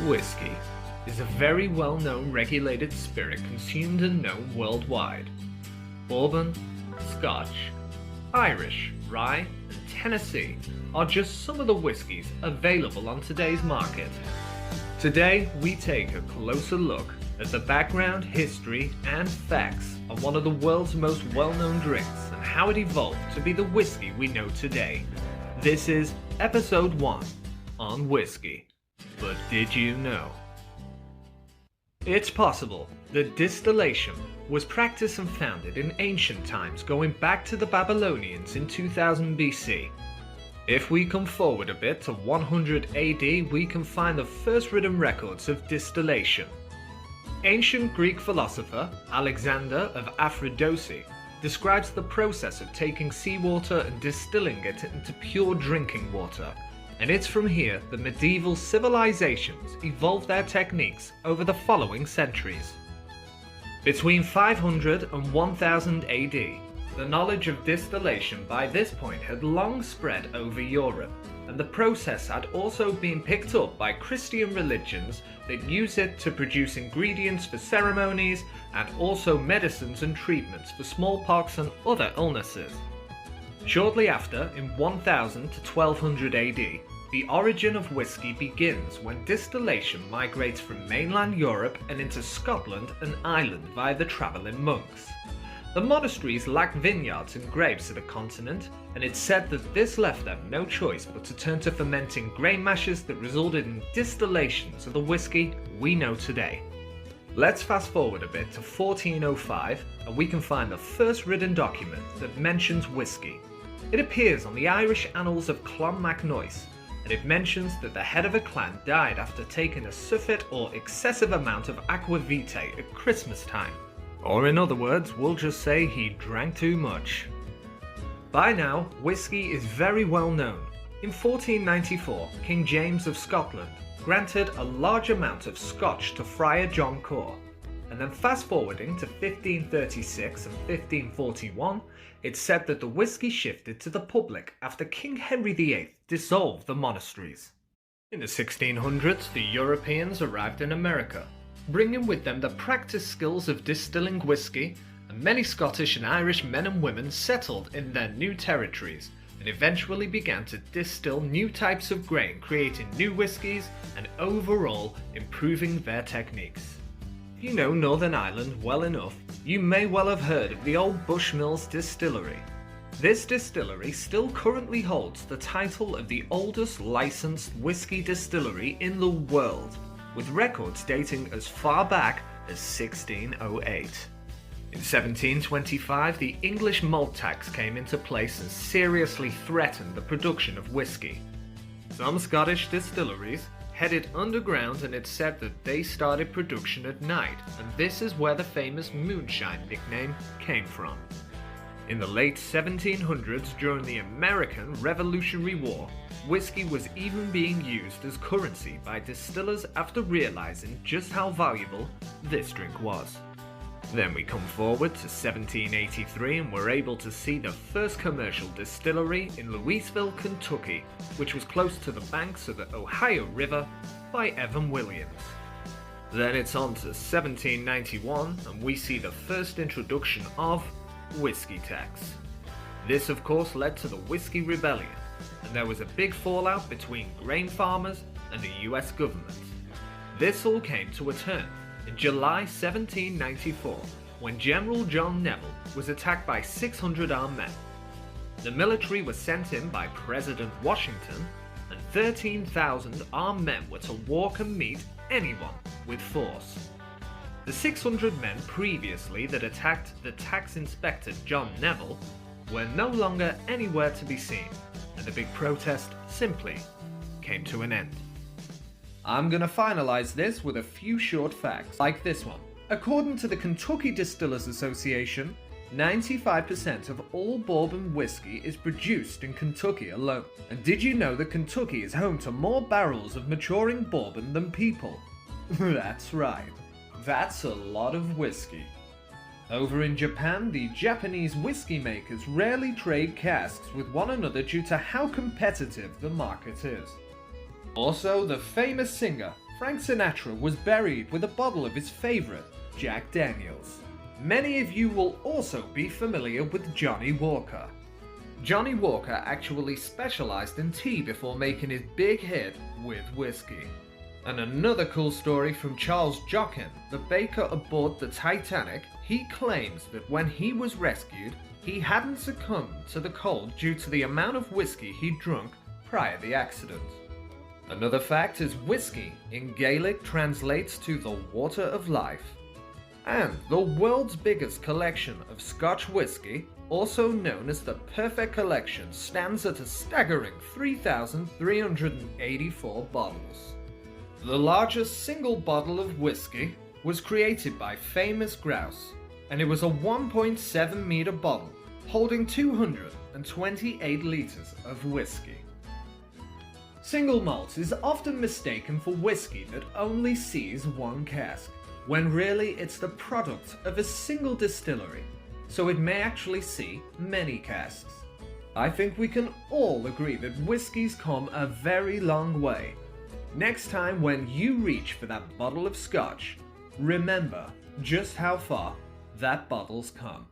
Whiskey is a very well-known regulated spirit consumed and known worldwide. Bourbon, Scotch, Irish, Rye, and Tennessee are just some of the whiskies available on today's market. Today, we take a closer look at the background, history, and facts of one of the world's most well-known drinks and how it evolved to be the whiskey we know today. This is Episode 1 on Whiskey. But did you know? It's possible that distillation was practiced and founded in ancient times going back to the Babylonians in 2000 BC. If we come forward a bit to 100 AD, we can find the first written records of distillation. Ancient Greek philosopher Alexander of Aphrodite describes the process of taking seawater and distilling it into pure drinking water, and it's from here that medieval civilizations evolved their techniques over the following centuries. Between 500 and 1000 AD, the knowledge of distillation by this point had long spread over Europe, and the process had also been picked up by Christian religions that use it to produce ingredients for ceremonies and also medicines and treatments for smallpox and other illnesses. Shortly after, in 1000 to 1200 AD, the origin of whiskey begins when distillation migrates from mainland Europe and into Scotland and Ireland via the travelling monks. The monasteries lacked vineyards and grapes to the continent, and it's said that this left them no choice but to turn to fermenting grain mashes that resulted in distillations of the whiskey we know today. Let's fast forward a bit to 1405, and we can find the first written document that mentions whiskey. It appears on the Irish Annals of Clonmacnoise, and it mentions that the head of a clan died after taking a surfeit or excessive amount of aqua vitae at Christmas time. Or in other words, we'll just say he drank too much. By now, whiskey is very well known. In 1494, King James of Scotland granted a large amount of Scotch to Friar John Core, and then fast forwarding to 1536 and 1541, it's said that the whiskey shifted to the public after King Henry VIII dissolved the monasteries. In the 1600s, the Europeans arrived in America, bringing with them the practice skills of distilling whiskey, and many Scottish and Irish men and women settled in their new territories and eventually began to distill new types of grain, creating new whiskies and overall improving their techniques. If you know Northern Ireland well enough, you may well have heard of the old Bushmills Distillery. This distillery still currently holds the title of the oldest licensed whiskey distillery in the world, with records dating as far back as 1608. In 1725, the English malt tax came into place and seriously threatened the production of whiskey. Some Scottish distilleries headed underground, and it's said that they started production at night, and this is where the famous moonshine nickname came from. In the late 1700s, during the American Revolutionary War, whiskey was even being used as currency by distillers after realizing just how valuable this drink was. Then we come forward to 1783, and we're able to see the first commercial distillery in Louisville, Kentucky, which was close to the banks of the Ohio River by Evan Williams. Then it's on to 1791, and we see the first introduction of Whisky Tax. This of course led to the Whiskey Rebellion, and there was a big fallout between grain farmers and the US government. This all came to a turn in July 1794, when General John Neville was attacked by 600 armed men. The military was sent in by President Washington, and 13,000 armed men were to walk and meet anyone with force. The 600 men previously that attacked the tax inspector John Neville were no longer anywhere to be seen, and the big protest simply came to an end. I'm gonna finalize this with a few short facts, like this one. According to the Kentucky Distillers Association, 95% of all bourbon whiskey is produced in Kentucky alone. And did you know that Kentucky is home to more barrels of maturing bourbon than people? That's right. That's a lot of whiskey. Over in Japan, the Japanese whiskey makers rarely trade casks with one another due to how competitive the market is. Also, the famous singer Frank Sinatra was buried with a bottle of his favorite, Jack Daniels. Many of you will also be familiar with Johnny Walker. Johnny Walker actually specialized in tea before making his big hit with whiskey. And another cool story from Charles Jockin, the baker aboard the Titanic, he claims that when he was rescued, he hadn't succumbed to the cold due to the amount of whiskey he'd drunk prior to the accident. Another fact is whiskey in Gaelic translates to the water of life. And the world's biggest collection of Scotch whiskey, also known as the Perfect Collection, stands at a staggering 3,384 bottles. The largest single bottle of whiskey was created by famous grouse, and it was a 1.7 meter bottle holding 228 liters of whiskey. Single malt is often mistaken for whiskey that only sees one cask, when really it's the product of a single distillery, so it may actually see many casks. I think we can all agree that whiskey's come a very long way. Next time when you reach for that bottle of scotch, remember just how far that bottle's come.